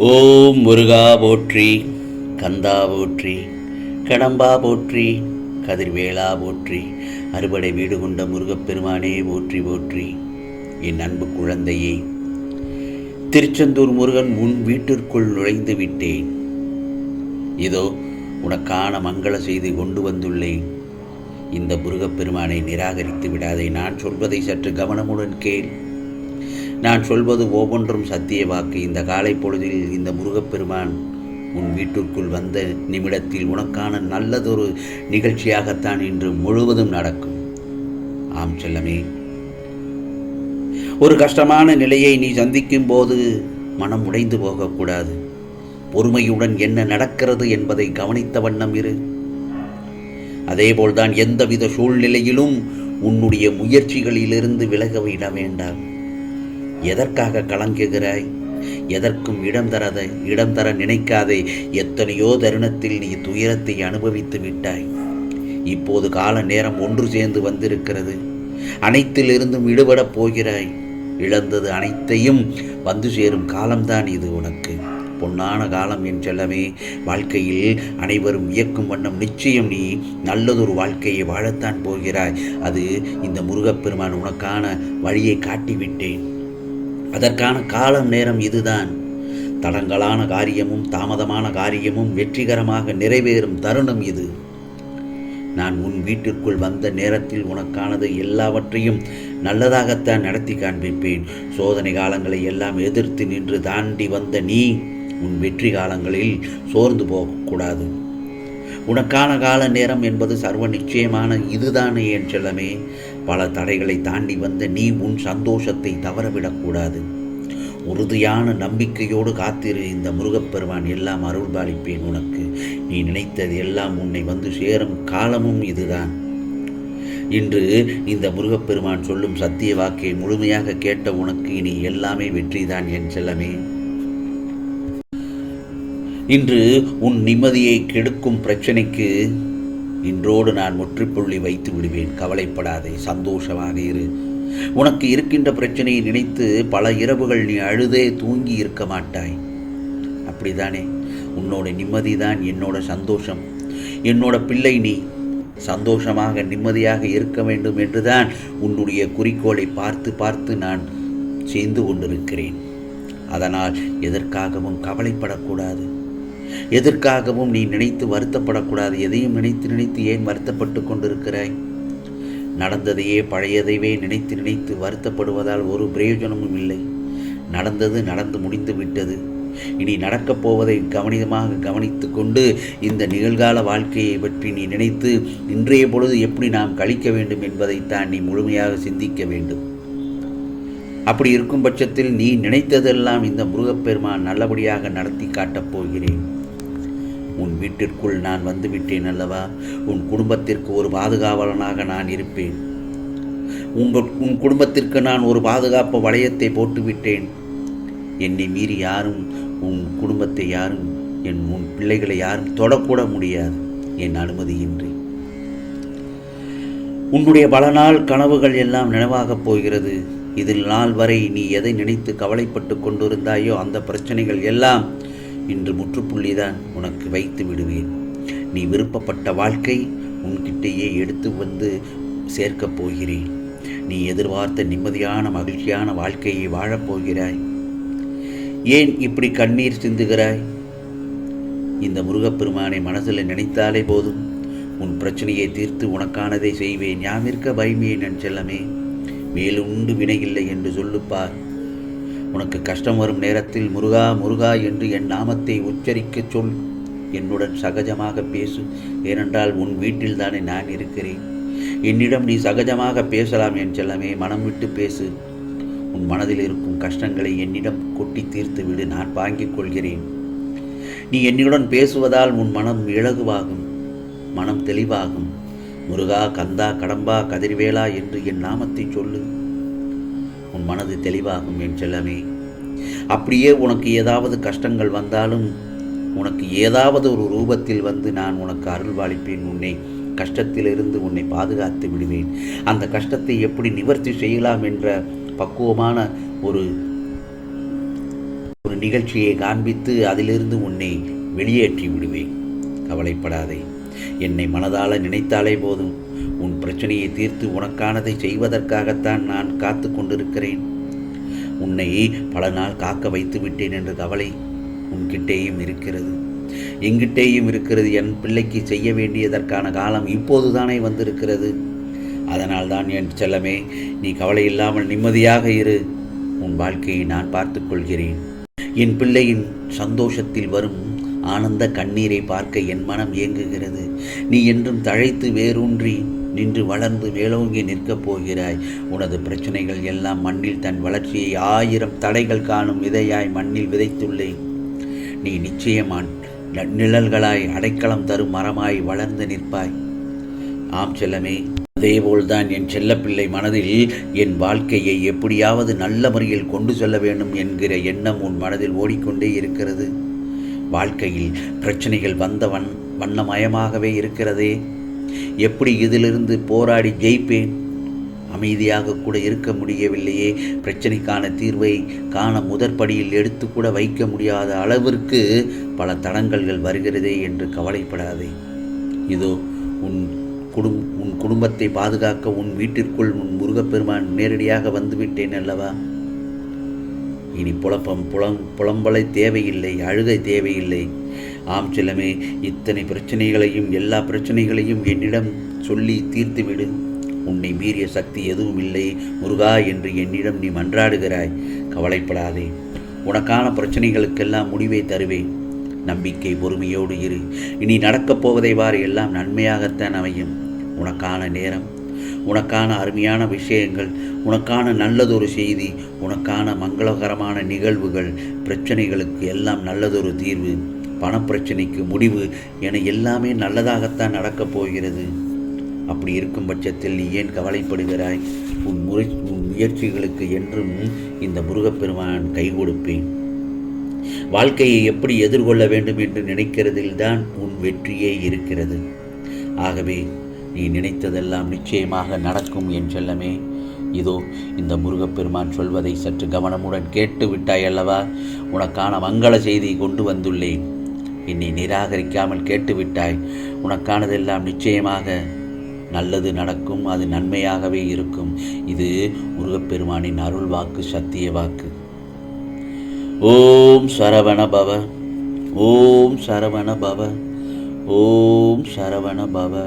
ஓம் முருகா போற்றி, கந்தா போற்றி, கடம்பா போற்றி, கதிர்வேளா போற்றி, அறுபடை வீடு கொண்ட முருகப்பெருமானே போற்றி போற்றி. என் அன்பு குழந்தையே, திருச்செந்தூர் முருகன் உன் வீட்டிற்குள் நுழைந்து விட்டேன். இதோ உனக்கான மங்கள செய்தி கொண்டு வந்துள்ளேன். இந்த முருகப்பெருமானை நிராகரித்து விடாதே. நான் சொல்வதை சற்று கவனமுடன் கேள். நான் சொல்வது ஒவ்வொன்றும் சத்திய வாக்கு. இந்த காலை பொழுதில் இந்த முருகப்பெருமான் உன் வீட்டிற்குள் வந்த நிமிடத்தில் உனக்கான நல்லதொரு நிகழ்ச்சியாகத்தான் இன்று முழுவதும் நடக்கும். ஆம் செல்லமே, ஒரு கஷ்டமான நிலையை நீ சந்திக்கும் போது மனம் உடைந்து போகக்கூடாது. பொறுமையுடன் என்ன நடக்கிறது என்பதை கவனித்த வண்ணம் இரு. அதேபோல்தான் எந்தவித சூழ்நிலையிலும் உன்னுடைய முயற்சிகளிலிருந்து விலக விட வேண்டாம். எதற்காக கலங்குகிறாய்? எதற்கும் இடம் தர நினைக்காதே. எத்தனையோ தருணத்தில் நீ துயரத்தை அனுபவித்து விட்டாய். இப்போது கால நேரம் ஒன்று சேர்ந்து வந்திருக்கிறது. அனைத்திலிருந்தும் விடுபடப் போகிறாய். இழந்தது அனைத்தையும் வந்து சேரும் காலம்தான் இது உனக்கு. பொன்னான காலம் என் செல்லமே. வாழ்க்கையில் அனைவரும் வியக்கும் வண்ணம் நிச்சயம் நீ நல்லதொரு வாழ்க்கையை வாழத்தான் போகிறாய். அது இந்த முருகப்பெருமான் உனக்கான வழியை காட்டிவிட்டேன். அதற்கான காலம் நேரம் இதுதான். தடங்கலான காரியமும் தாமதமான காரியமும் வெற்றிகரமாக நிறைவேறும் தருணம் இது. நான் உன் வீட்டிற்குள் வந்த நேரத்தில் உனக்கானது எல்லாவற்றையும் நல்லதாகத்தான் நடத்தி காண்பிப்பேன். சோதனை காலங்களை எல்லாம் எதிர்த்து நின்று தாண்டி வந்த நீ உன் வெற்றி காலங்களில் சோர்ந்து போகக்கூடாது. உனக்கான கால நேரம் என்பது சர்வ நிச்சயமான இதுதானே என் செல்லமே. பல தடைகளை தாண்டி வந்த நீ உன் சந்தோஷத்தை தவறவிடக்கூடாது. உறுதியான நம்பிக்கையோடு காத்திரு. இந்த முருகப்பெருமான் எல்லாம் அருள்பாலிப்பேன் உனக்கு. நீ நினைத்தது எல்லாம் உன்னை வந்து சேரும் காலமும் இதுதான். இன்று இந்த முருகப்பெருமான் சொல்லும் சத்திய வாக்கை முழுமையாக கேட்ட உனக்கு இனி எல்லாமே வெற்றிதான் என் செல்லமே. இன்று உன் நிம்மதியை கெடுக்கும் பிரச்சனைக்கு இன்றோடு நான் முற்றுப்புள்ளி வைத்து விடுவேன். கவலைப்படாதே, சந்தோஷமாக இரு. உனக்கு இருக்கின்ற பிரச்சனையை நினைத்து பல இரவுகள் நீ அழுதே தூங்கி இருக்க மாட்டாய். அப்படிதானே? உன்னோட நிம்மதிதான் என்னோட சந்தோஷம். என்னோட பிள்ளை நீ சந்தோஷமாக நிம்மதியாக இருக்க வேண்டும் என்றுதான் உன்னுடைய குறிக்கோளை பார்த்து பார்த்து நான் செய்து கொண்டிருக்கிறேன். அதனால் எதற்காகவும் கவலைப்படக்கூடாது. எதற்காகவும் நீ நினைத்து வருத்தப்படக்கூடாது. எதையும் நினைத்து நினைத்து ஏன் வருத்தப்பட்டு கொண்டிருக்கிறாய்? நடந்ததையே பழையதையே நினைத்து நினைத்து வருத்தப்படுவதால் ஒரு பிரயோஜனமும் இல்லை. நடந்தது நடந்து முடிந்து விட்டது. இனி நடக்கப் போவதை கவனமாக கவனித்து கொண்டு இந்த நிகழ்கால வாழ்க்கையை பற்றி நீ நினைத்து இன்றைய பொழுது எப்படி நாம் கழிக்க வேண்டும் என்பதைத்தான் நீ முழுமையாக சிந்திக்க வேண்டும். அப்படி இருக்கும் பட்சத்தில் நீ நினைத்ததெல்லாம் இந்த முருகப்பெருமான் நல்லபடியாக நடத்தி காட்டப் போகிறேன். உன் வீட்டிற்குள் நான் வந்துவிட்டேன் அல்லவா? உன் குடும்பத்திற்கு ஒரு பாதுகாவலனாக நான் இருப்பேன். உன் குடும்பத்திற்கு நான் ஒரு பாதுகாப்பு வளையத்தை போட்டுவிட்டேன். என்னை மீறி யாரும் உன் குடும்பத்தை யாரும் உன் பிள்ளைகளை யாரும் தொடக்கூட முடியாது என் அனுமதியின்றி. உன்னுடைய பல நாள் கனவுகள் எல்லாம் நினைவாகப் போகிறது. இதில் நாள் வரை நீ எதை நினைத்து கவலைப்பட்டு கொண்டிருந்தாயோ அந்த பிரச்சனைகள் எல்லாம் இன்று முற்றுப்புள்ளிதான் உனக்கு வைத்து விடுவேன். நீ விருப்பப்பட்ட வாழ்க்கை உன்கிட்டேயே எடுத்து வந்து சேர்க்கப் போகிறேன். நீ எதிர்பார்த்த நிம்மதியான மகிழ்ச்சியான வாழ்க்கையை வாழப்போகிறாய். ஏன் இப்படி கண்ணீர் சிந்துகிறாய்? இந்த முருகப்பெருமானை மனசில் நினைத்தாலே போதும். உன் பிரச்சனையை தீர்த்து உனக்கானதை செய்வேன். யாமிருக்க பயமே என் செல்லமே. மேலுண்டு வினையில்லை என்று சொல்லுப்பார். உனக்கு கஷ்டம் வரும் நேரத்தில் முருகா முருகா என்று என் நாமத்தை உச்சரிக்கச் சொல். என்னுடன் சகஜமாக பேசு. ஏனென்றால் உன் வீட்டில் தானே நான் இருக்கிறேன். என்னிடம் நீ சகஜமாக பேசலாம் என் செல்லமே. மனம் விட்டு பேசு. உன் மனதில் இருக்கும் கஷ்டங்களை என்னிடம் கொட்டி தீர்த்து விடு. நான் வாங்கிக் கொள்கிறேன். நீ என்னுடன் பேசுவதால் உன் மனம் இலகுவாகும், மனம் தெளிவாகும். முருகா, கந்தா, கடம்பா, கதிர்வேளா என்று என் நாமத்தை சொல்லு. உன் மனது தெளிவாகும் என் செல்லமே. அப்படியே உனக்கு ஏதாவது கஷ்டங்கள் வந்தாலும் உனக்கு ஏதாவது ஒரு ரூபத்தில் வந்து நான் உனக்கு அருள்வாளிப்பேன். உன்னை கஷ்டத்திலிருந்து உன்னை பாதுகாத்து விடுவேன். அந்த கஷ்டத்தை எப்படி நிவர்த்தி செய்யலாம் என்ற பக்குவமான ஒரு ஒரு நிகழ்ச்சியை காண்பித்து அதிலிருந்து உன்னை வெளியேற்றி விடுவேன். கவலைப்படாதே. என்னை மனதால நினைத்தாலே போதும். உன் பிரச்சனையை தீர்த்து உனக்கானதை செய்வதற்காகத்தான் நான் காத்து கொண்டிருக்கிறேன். உன்னை பல நாள் காக்க வைத்து விட்டேன் என்ற கவலை உன்கிட்டேயும் இருக்கிறது, எங்கிட்டேயும் இருக்கிறது. என் பிள்ளைக்கு செய்ய வேண்டியதற்கான காலம் இப்போதுதானே வந்திருக்கிறது. அதனால்தான் என் செல்லமே, நீ கவலை இல்லாமல் நிம்மதியாக இரு. உன் வாழ்க்கையை நான் பார்த்துக் கொள்கிறேன். என் பிள்ளையின் சந்தோஷத்தில் வரும் ஆனந்த கண்ணீரை பார்க்க என் மனம் ஏங்குகிறது. நீ என்றும் தழைத்து வேரூன்றி நின்று வளர்ந்து மேலோங்கி நிற்கப் போகிறாய். உனது பிரச்சனைகள் எல்லாம் மண்ணில் தன் வளர்ச்சியை 1000 தடைகள் காணும் விதையாய் மண்ணில் விதைத்துள்ளேன். நீ நிச்சயமான் நிழல்களாய் அடைக்கலம் தரும் மரமாய் வளர்ந்து நிற்பாய். ஆம் செல்லமே, அதேபோல்தான் என் செல்லப்பிள்ளை மனதில் என் வாழ்க்கையை எப்படியாவது நல்ல முறையில் கொண்டு செல்ல வேண்டும் என்கிற எண்ணம் உன் மனதில் ஓடிக்கொண்டே இருக்கிறது. வாழ்க்கையில் பிரச்சனைகள் வந்த வண்ணமயமாகவே இருக்கிறதே. எப்படி இதிலிருந்து போராடி ஜெயிப்பேன்? அமைதியாக கூட இருக்க முடியவில்லையே. பிரச்சனைக்கான தீர்வை காண முதற்படியில் எடுத்து கூட வைக்க முடியாத அளவிற்கு பல தடங்கல்கள் வருகிறதே என்று கவலைப்படாதே. இதோ உன் குடும்பத்தை பாதுகாக்க உன் வீட்டிற்குள் உன் முருகப்பெருமான் நேரடியாக வந்துவிட்டேன் அல்லவா? இனி புலம்பலை தேவையில்லை, அழுகை தேவையில்லை. ஆம் செல்லமே, இத்தனை பிரச்சனைகளையும் எல்லா பிரச்சனைகளையும் என்னிடம் சொல்லி தீர்த்துவிடு. உன்னை மீறிய சக்தி எதுவும் இல்லை முருகா என்று என்னிடம் நீ மன்றாடுகிறாய். கவலைப்படாதே. உனக்கான பிரச்சனைகளுக்கெல்லாம் முடிவை தருவேன். நம்பிக்கை பொறுமையோடு இரு. இனி நடக்கப் போவதை வாறு எல்லாம் நன்மையாகத்தான் அமையும். உனக்கான நேரம், உனக்கான அருமையான விஷயங்கள், உனக்கான நல்லதொரு செய்தி, உனக்கான மங்களகரமான நிகழ்வுகள், பிரச்சனைகளுக்கு எல்லாம் நல்லதொரு தீர்வு, பணப்பிரச்சனைக்கு முடிவு என எல்லாமே நல்லதாகத்தான் நடக்கப் போகிறது. அப்படி இருக்கும் பட்சத்தில் நீ ஏன் கவலைப்படுகிறாய்? உன் முயற்சிகளுக்கு என்றும் இந்த முருகப்பெருமான் கை கொடுப்பேன். வாழ்க்கையை எப்படி எதிர்கொள்ள வேண்டும் என்று நினைக்கிறதில்தான் உன் வெற்றியே இருக்கிறது. ஆகவே நீ நினைத்ததெல்லாம் நிச்சயமாக நடக்கும் என் செல்லமே. இதோ இந்த முருகப்பெருமான் சொல்வதை சற்று கவனமுடன் கேட்டு விட்டாய் அல்லவா? உனக்கான மங்கள செய்தி கொண்டு வந்துள்ளேன். என்னை நிராகரிக்காமல் கேட்டுவிட்டாய். உனக்கானதெல்லாம் நிச்சயமாக நல்லது நடக்கும். அது நன்மையாகவே இருக்கும். இது முருகப்பெருமானின் அருள் வாக்கு, சத்திய வாக்கு. ஓம் சரவண பவ, ஓம் சரவண பவ, ஓம் சரவண பவ.